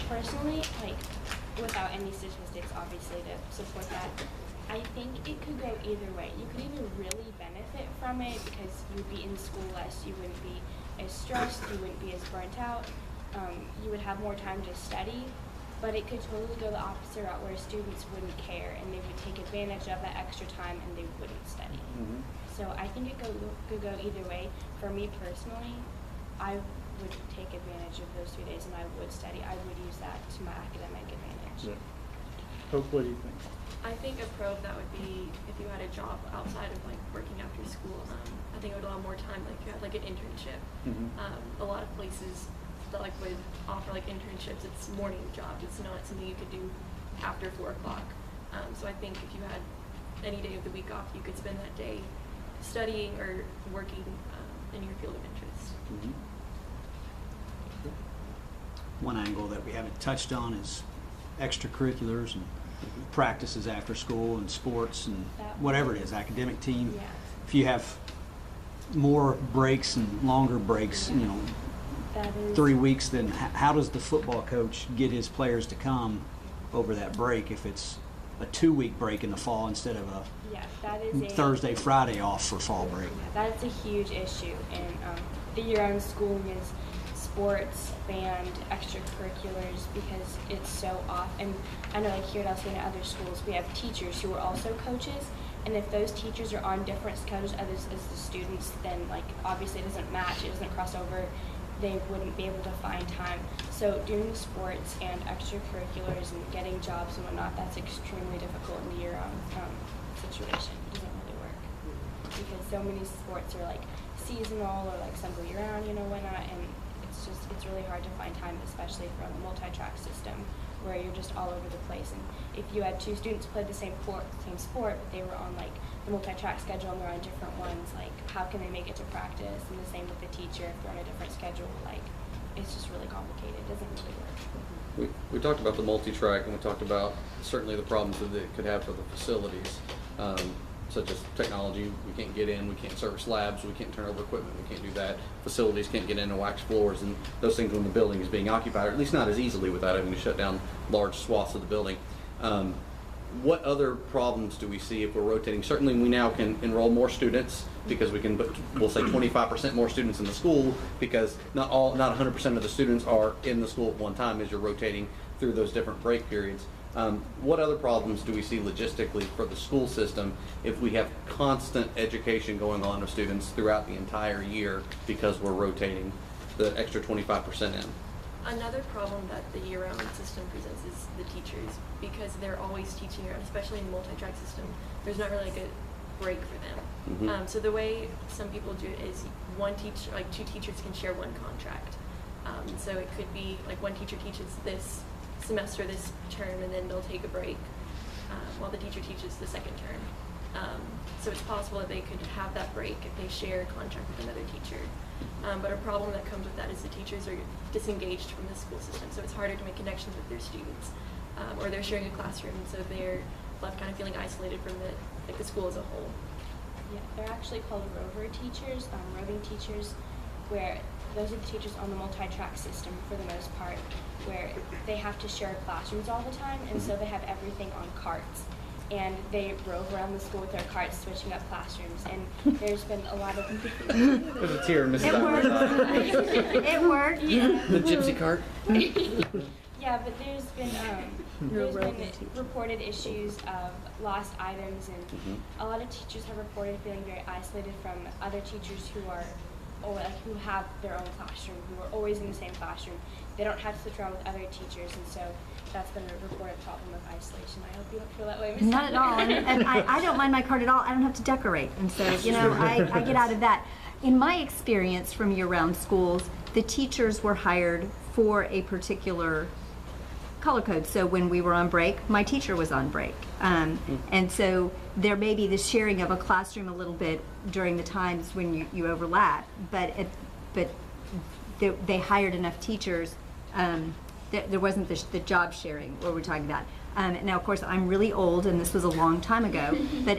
Personally, like, without any statistics, obviously, to support that, I think it could go either way. You could either really benefit from it because you'd be in school less, you wouldn't be as stressed, you wouldn't be as burnt out, you would have more time to study, but it could totally go the opposite route where students wouldn't care and they would take advantage of that extra time and they wouldn't study. So I think it could go either way. For me personally, I would take advantage of those 3 days and I would study. I would use that to my academic advantage. Yeah. Hope, what do you think? I think a pro of that would be if you had a job outside of like working after school. I think it would allow more time, like if you had like an internship. A lot of places that like would offer like internships, it's morning jobs. It's not something you could do after 4 o'clock. So I think if you had any day of the week off, you could spend that day studying or working in your field of interest. One angle that we haven't touched on is extracurriculars and practices after school and sports and whatever it is, academic team. Yeah. If you have more breaks and longer breaks, you know, That is 3 weeks, then how does the football coach get his players to come over that break if it's a 2-week break in the fall instead of a that is a Thursday, Friday off for fall break? That's a huge issue, and the year-round schooling is sports, band, extracurriculars, because it's so off. And I know, like here at Elsewhere and other schools, we have teachers who are also coaches, and if those teachers are on different schedules as the students, then like obviously it doesn't match, it doesn't cross over. They wouldn't be able to find time. So doing sports and extracurriculars and getting jobs and whatnot, that's extremely difficult in the year-round situation. It doesn't really work because so many sports are like seasonal or like some go year-round, you know, whatnot, and it's really hard to find time, especially from a multi-track system where you're just all over the place. And if you had 2 students play the same sport, but they were on like the multi-track schedule and they're on different ones, like how can they make it to practice? And the same with the teacher, if they're on a different schedule, like it's just really complicated. It doesn't really work. We talked about the multi-track, and we talked about certainly the problems that it could have for the facilities, such as technology. We can't get in, we can't service labs, we can't turn over equipment, we can't do that. Facilities can't get in and wax floors and those things when the building is being occupied, or at least not as easily without having to shut down large swaths of the building. What other problems do we see if we're rotating? Certainly we now can enroll more students because we can, we'll say 25% more students in the school, because not 100% of the students are in the school at one time as you're rotating through those different break periods. What other problems do we see logistically for the school system if we have constant education going on of students throughout the entire year because we're rotating the extra 25% in? Another problem that the year-round system presents is the teachers, because they're always teaching year-round, especially in the multi-track system. There's not really like a break for them. So the way some people do it is one teacher, like 2 teachers can share one contract. So it could be like one teacher teaches this semester, this term, and then they'll take a break while the teacher teaches the second term. So it's possible that they could have that break if they share a contract with another teacher. But a problem that comes with that is the teachers are disengaged from the school system, so it's harder to make connections with their students, or they're sharing a classroom, so they're left kind of feeling isolated from the school as a whole. Yeah, they're actually called rover teachers, roving teachers, where those are the teachers on the multi-track system for the most part, where they have to share classrooms all the time, and so they have everything on carts. And they rove around the school with their carts, switching up classrooms. And there's been a lot of... There's a tear in Mrs. It worked. It worked. Yeah. The gypsy cart. Yeah, but there's been reported issues of lost items, and a lot of teachers have reported feeling very isolated from other teachers who are, or like who have their own classroom, who are always in the same classroom. They don't have to switch around with other teachers, and so that's been a reported problem of isolation. I hope you don't feel that way, Ms. Not at all, and I don't mind my card at all. I don't have to decorate, and so, you know, I get out of that. In my experience from year-round schools, the teachers were hired for a particular color code. So when we were on break, my teacher was on break. And so there may be the sharing of a classroom a little bit during the times when you overlap, but they hired enough teachers. There wasn't the job sharing what we're talking about. Now, of course, I'm really old, and this was a long time ago, but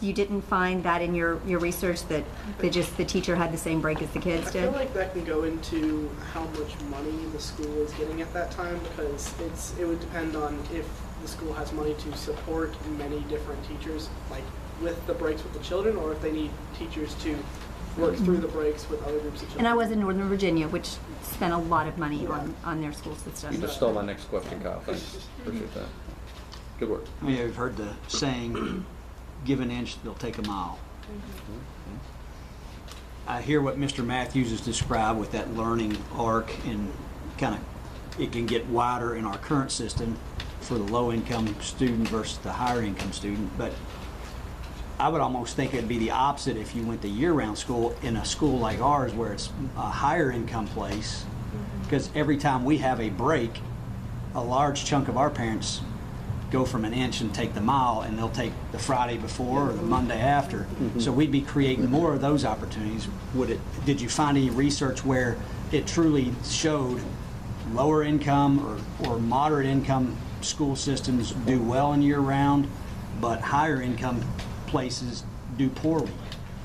You didn't find that in your research that the teacher had the same break as the kids I did? feel like that can go into how much money the school is getting at that time, because it would depend on if the school has money to support many different teachers, like with the breaks with the children, or if they need teachers to work through the breaks with other groups of children. And I was in Northern Virginia, which spent a lot of money on their school system. You just stole my next question, Kyle. Thanks. Appreciate that. Good work. I mean, you've heard the saying, give an inch, they'll take a mile. I hear what Mr. Matthews has described with that learning arc, and kind of it can get wider in our current system for the low-income student versus the higher-income student. But I would almost think it'd be the opposite if you went to year-round school in a school like ours where it's a higher-income place, because every time we have a break, a large chunk of our parents go from an inch and take the mile, and they'll take the Friday before or the Monday after. So we'd be creating more of those opportunities. Did you find any research where it truly showed lower income or moderate income school systems do well in year round, but higher income places do poorly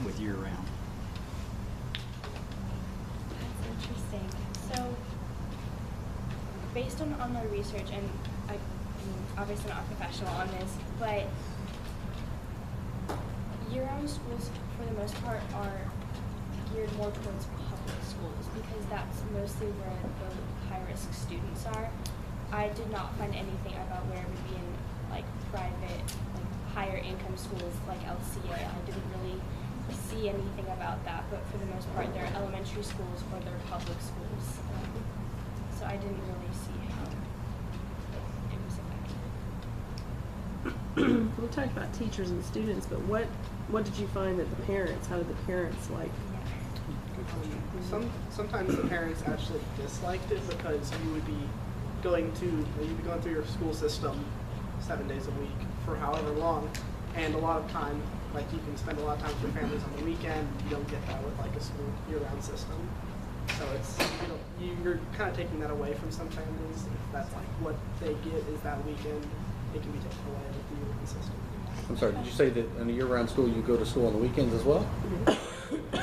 with year round? That's interesting. So, based on my research, and I'm obviously not a professional on this, but year-round schools, for the most part, are geared more towards public schools because that's mostly where the high-risk students are. I did not find anything about where it would be in like private, like higher income schools like LCA. I didn't really see anything about that, but for the most part, they're elementary schools or they're public schools. So I didn't really see how it was affected. We talked about teachers and students, but what did you find that the parents, how did the parents like? Sometimes the parents actually disliked it because you'd be going through your school system 7 days a week for however long, and a lot of time, like you can spend a lot of time with your families on the weekend. You don't get that with like a school year-round system. So it's you're kind of taking that away from some families. If that's like what they get is that weekend, it can be taken away with the year-round system. I'm sorry, did you say that in a year-round school you go to school on the weekends as well? Oh, I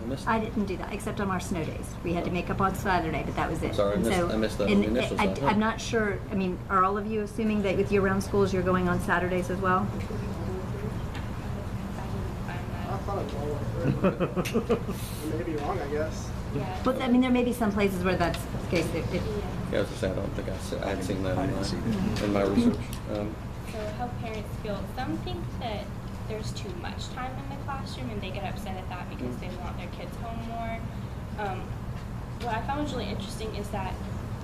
missed I that. didn't do that, except on our snow days. We had to make up on Saturday, but that was it. Sorry, I And missed- so- I missed that on the and initial side. I'm not sure, I mean, are all of you assuming that with year-round schools, you're going on Saturdays as well? I thought it was all over. I may be wrong, I guess. Yeah. But, I mean, there may be some places where that's the case. Yeah. Yeah, I was just saying, I don't think I had seen that I didn't see that. in my research. So how parents feel, some think that there's too much time in the classroom and they get upset at that because they want their kids home more. What I found was really interesting is that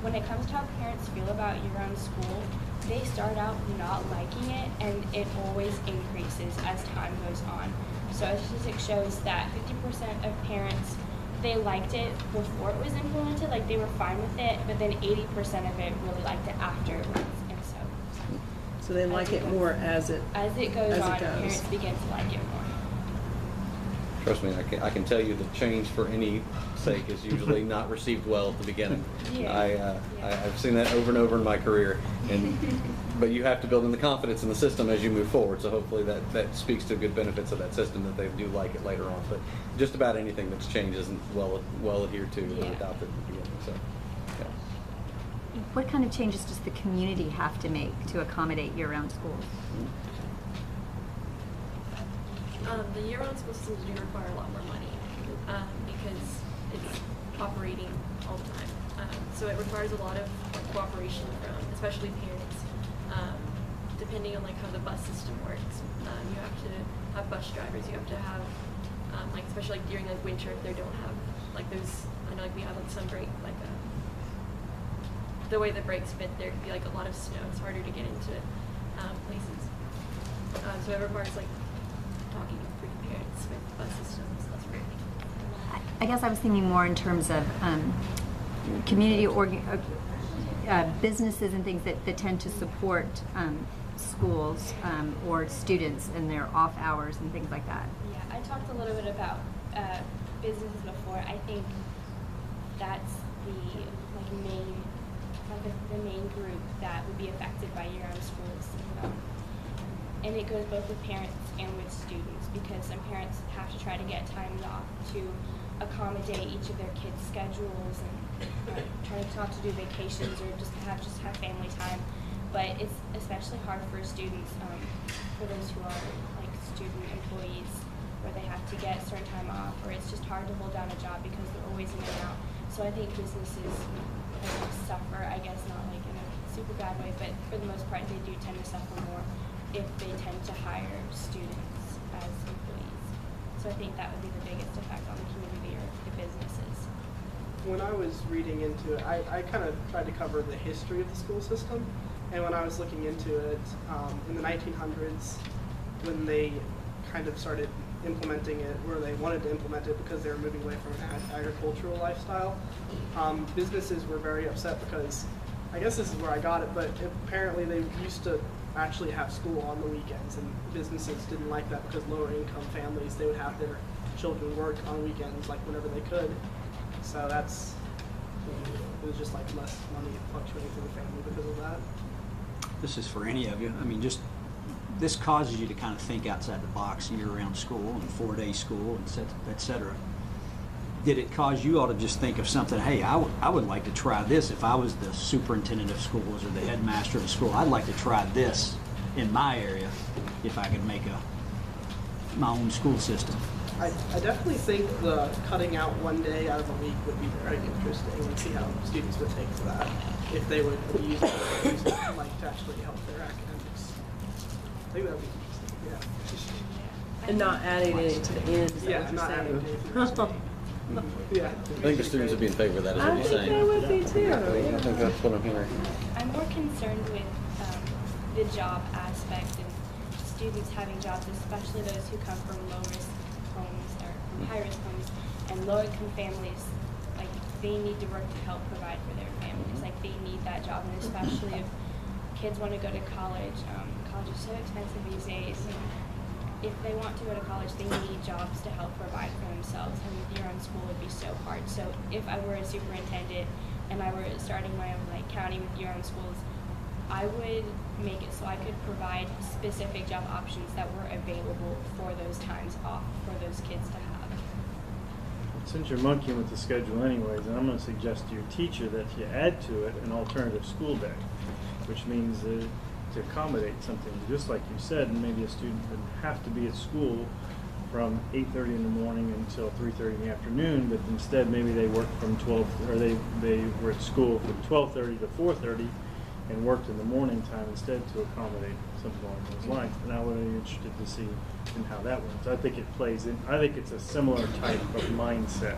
when it comes to how parents feel about year-round school, they start out not liking it and it always increases as time goes on. So a statistic shows that 50% of parents, they liked it before it was implemented, like they were fine with it, but then 80% of it really liked it afterwards. And So they like it more as it goes As it on, goes. parents begin to like it more. Trust me, I can tell you that change for any sake is usually not received well at the beginning. Yeah. I've seen that over and over in my career, but you have to build in the confidence in the system as you move forward. So hopefully that speaks to good benefits of that system, that they do like it later on. But just about anything that's changed isn't well adhered to or Yeah. adopted at the beginning. So, yeah. What kind of changes does the community have to make to accommodate year-round schools? The year-round school systems do require a lot more money because it's operating all the time. So it requires a lot of cooperation from, especially parents. Depending on like how the bus system works, you have to have bus drivers. You have to have like especially like during like winter if they don't have like those. I know like we have like some break like the way the breaks fit. There could be like a lot of snow. It's harder to get into places. So it requires like talking with parents with bus systems. That's great. I guess I was thinking more in terms of community businesses and things that tend to support schools or students in their off hours and things like that. Yeah, I talked a little bit about businesses before. I think that's the main group that would be affected by year-round schools. and it goes both with parents and with students, because some parents have to try to get time off to accommodate each of their kids' schedules and try to not to do vacations or just have family time. But it's especially hard for students, for those who are like student employees, where they have to get certain time off, or it's just hard to hold down a job because they're always in and out. So I think businesses suffer, I guess not like in a super bad way, but for the most part they do tend to suffer more if they tend to hire students as employees. So I think that would be the biggest effect on the community or the businesses. When I was reading into it, I kind of tried to cover the history of the school system. And when I was looking into it, in the 1900s, when they kind of started implementing it, where they wanted to implement it because they were moving away from an agricultural lifestyle, businesses were very upset because, I guess this is where I got it, but apparently they used to actually have school on the weekends, and businesses didn't like that because lower income families, they would have their children work on weekends like whenever they could. So that's, it was just like less money fluctuating through the family because of that. This is for any of you. I mean, just this causes you to kind of think outside the box, year-round school and 4-day school, and et cetera. Did it cause you all to just think of something, hey, I would like to try this if I was the superintendent of schools or the headmaster of a school? I'd like to try this in my area if I could make my own school system. I definitely think the cutting out one day out of the week would be very interesting, and see how students would take to that if they would use it like to actually help their academics. I think that would be interesting. Yeah. And not adding anything to the end. Is that Yeah, what you're not saying? adding anything. Yeah. I think the students would be in favor of that, is what I you're think saying. they would be too. I think that's what I'm hearing. I'm more concerned with the job aspect and students having jobs, especially those who come from low-risk homes or from high-risk homes and low-income families. Like, they need to work to help provide for their families. Like, they need that job, and especially if kids want to go to college. College is so expensive these days. And if they want to go to college, they need jobs to help provide for themselves, and with year-round school would be so hard. So if I were a superintendent and I were starting my own like county with year-round schools, I would make it so I could provide specific job options that were available for those times off for those kids to have. Since you're monkeying with the schedule anyways, and I'm going to suggest to your teacher that you add to it an alternative school day, which means to accommodate something, just like you said, and maybe a student would have to be at school from 8:30 in the morning until 3:30 in the afternoon, but instead maybe they work from 12, or they were at school from 12:30 to 4:30 and worked in the morning time instead to accommodate something along those lines. And I would be interested to see in how that works. I think it plays in, I think it's a similar type of mindset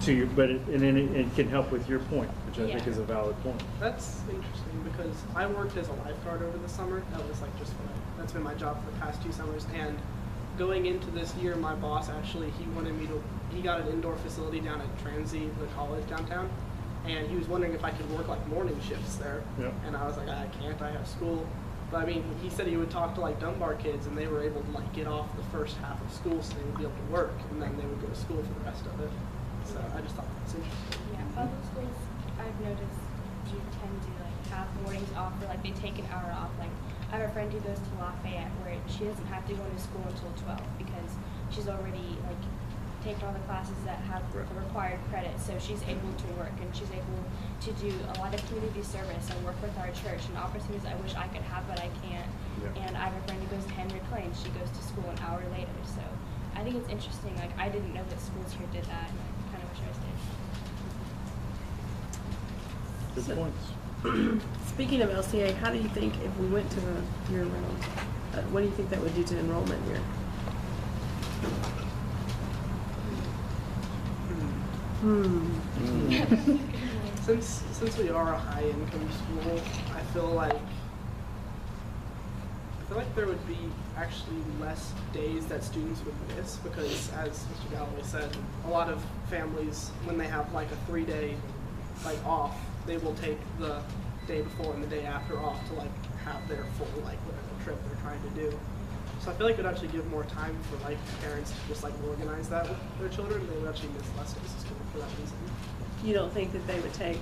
to you, but it can help with your point, which I think Yeah. is a valid point. That's interesting because I worked as a lifeguard over the summer. That was like just that's been my job for the past 2 summers. And going into this year, my boss actually, he got an indoor facility down at Transy, the college downtown, and he was wondering if I could work like morning shifts there. Yep. And I was like, I can't, I have school. But I mean, he said he would talk to like Dunbar kids, and they were able to like get off the first half of school, so they would be able to work, and then they would go to school for the rest of it. So I just thought that's interesting. Yeah, public schools, I've noticed, do tend to like have mornings off, or like they take an hour off. Like, I have a friend who goes to Lafayette where she doesn't have to go to school until 12 because she's already like taken all the classes that have the required credit, so she's able to work and she's able to do a lot of community service and work with our church and opportunities I wish I could have but I can't. Yeah. And I have a friend who goes to Henry Clay and she goes to school an hour later. So I think it's interesting. Like, I didn't know that schools here did that, and I kind of wish I was did. Good points. Speaking of LCA, how do you think if we went to a year-round, what do you think that would do to enrollment here? Since we are a high income school, I feel like there would be actually less days that students would miss because, as Mr. Galloway said, a lot of families, when they have like a 3-day like off, they will take the day before and the day after off to like have their full like whatever trip they're trying to do. So I feel like it would actually give more time for like parents to just like organize that with their children. They would actually miss less days of school for that reason. You don't think that they would take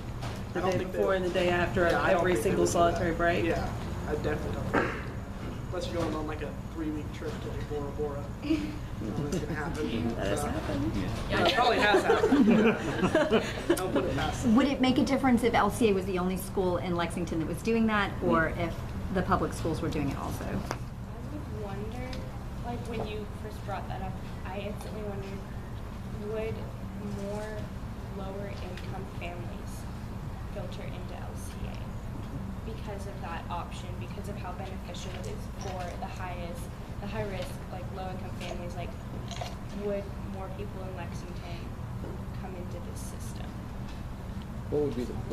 the I don't day think before and the day after Yeah, I don't every think they single would do solitary that. break? Yeah, I definitely don't think they would do unless you're going on like a 3-week trip to like Bora Bora. That's gonna happen. That has So, happened. yeah, it probably has happened. Don't put it past them. Would it make a difference if LCA was the only school in Lexington that was doing that, or if the public schools were doing it also? I would wonder, like when you first brought that up, I instantly wondered, would more lower income families filter into LCA because of that option, because of how beneficial it is for the high risk, like low income families? Like, would more people in Lexington come into this system? What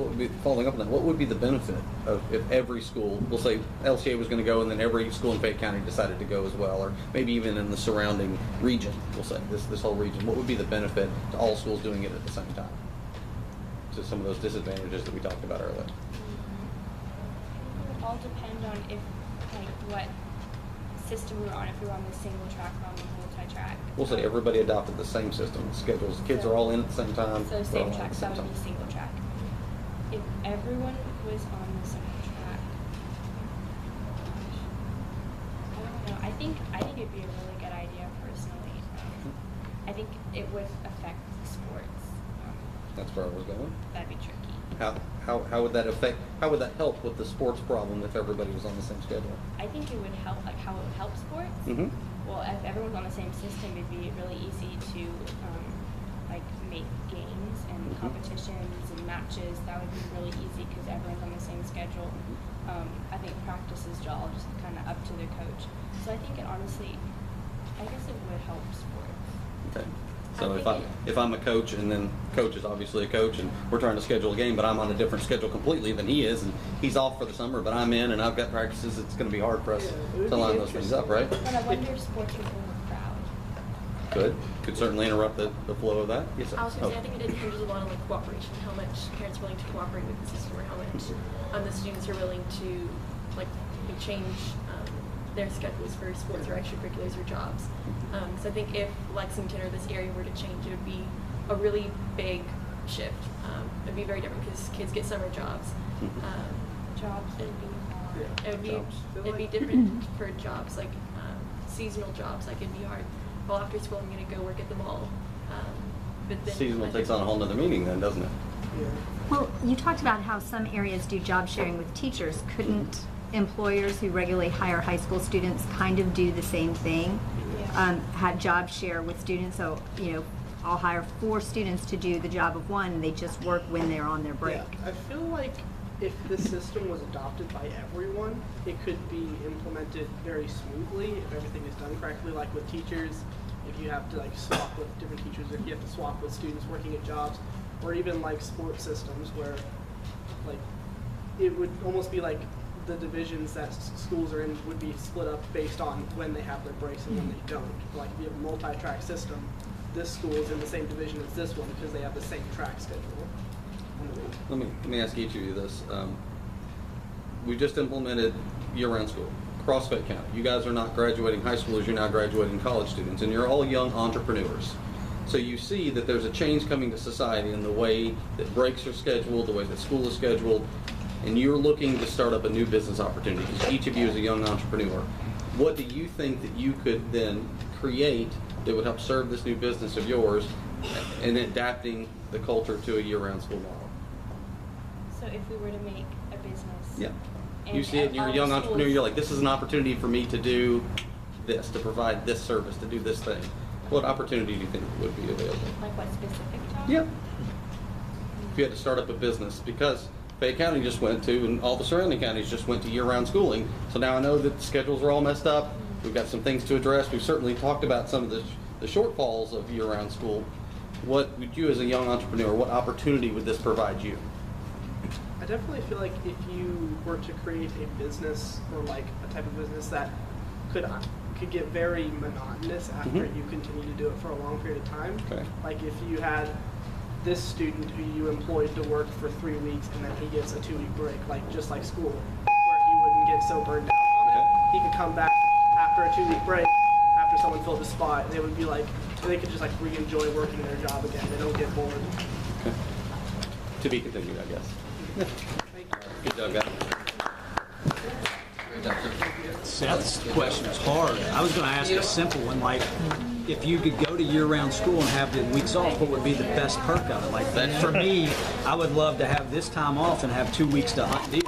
would be following up on that? What would be the benefit of if every school, we'll say LCA was going to go, and then every school in Fayette County decided to go as well, or maybe even in the surrounding region, we'll say this whole region? What would be the benefit to all schools doing it at the same time? To some of those disadvantages that we talked about earlier. It would all depend on if, like, what system we were on. If we were on the single track or on the multi-track. We'll say everybody adopted the same system, schedules. Kids are all in at the same time. So they're all same in track, at the so same that would be time. single track. If everyone was on the single track, I don't know. I think it'd be a really good idea personally. I think it would affect sports. That's where I was going. That'd be tricky. How would that affect? How would that help with the sports problem if everybody was on the same schedule? I think it would help, like how it would help sports. Mm-hmm. Well, if everyone's on the same system, it'd be really easy to like make games and Mhm. competitions and matches. That would be really easy because everyone's on the same schedule. I think practices are all just kind of up to the coach. So I think it honestly, I guess it would help sports. Okay. So I think if I'm a coach, and then coach is obviously a coach, and we're trying to schedule a game, but I'm on a different schedule completely than he is, and he's off for the summer, but I'm in and I've got practices, it's going to be hard for us Yeah, it would to be line those things up, right? But I wonder if sports would overcrowd. Could certainly interrupt the flow of that. Yes, sir. I was going to say, I Oh. think it hinges a lot on like cooperation, how much parents are willing to cooperate with the system, or how much the students are willing to like change their schedules for sports or extracurriculars or jobs. So I think if Lexington or this area were to change, it would be a really big shift. It'd be very different because kids get summer jobs. Jobs would be hard. It would be Jobs. it'd be different for jobs like seasonal jobs. Like it'd be hard. Well, after school, I'm going to go work at the mall. But then Seasonal takes on a whole nother meaning then, doesn't it? Yeah. Well, you talked about how some areas do job sharing with teachers. Couldn't employers who regularly hire high school students kind of do the same thing? Yeah. Have job share with students, so, I'll hire 4 students to do the job of one, and they just work when they're on their break. Yeah, I feel like if this system was adopted by everyone, it could be implemented very smoothly if everything is done correctly, like with teachers. If you have to like swap with different teachers, if you have to swap with students working at jobs, or even like sports systems where like it would almost be like the divisions that schools are in would be split up based on when they have their breaks and when they don't. Like if you have a multi-track system, this school is in the same division as this one because they have the same track schedule. Let me ask each of you this. We just implemented year-round school across Fayette County. You guys are not graduating high schoolers, you're now graduating college students, and you're all young entrepreneurs. So you see that there's a change coming to society in the way that breaks are scheduled, the way that school is scheduled, and you're looking to start up a new business opportunity. Each of you is a young entrepreneur. What do you think that you could then create that would help serve this new business of yours in adapting the culture to a year-round school model? So if we were to make a business. Yeah. and You see it, and you're a all young the entrepreneur, schools- you're like, this is an opportunity for me to do this, to provide this service, to do this thing. What opportunity do you think would be available? Like what specific job? Yeah. If you had to start up a business, because Fayette County just went to, and all the surrounding counties just went to year-round schooling, so now I know that the schedules are all messed up. We've got some things to address. We've certainly talked about some of the shortfalls of year-round school. What would you, as a young entrepreneur, what opportunity would this provide you? I definitely feel like if you were to create a business or like a type of business that could get very monotonous after Mhm. you continue to do it for a long period of time. Okay. Like if you had this student who you employed to work for 3 weeks and then he gets a 2-week break, like just like school, where he wouldn't get so burned out on it. He could come back after a 2-week break, after someone filled the spot, and they would be like, they could just like re-enjoy working their job again. They don't get bored. Okay. To be continued, I guess. Thank you. Good job, guys. Seth's question is hard. I was going to ask a simple one, like, if you could go to year-round school and have the weeks off, what would be the best perk of it? Like, for me, I would love to have this time off and have 2 weeks to hunt deer.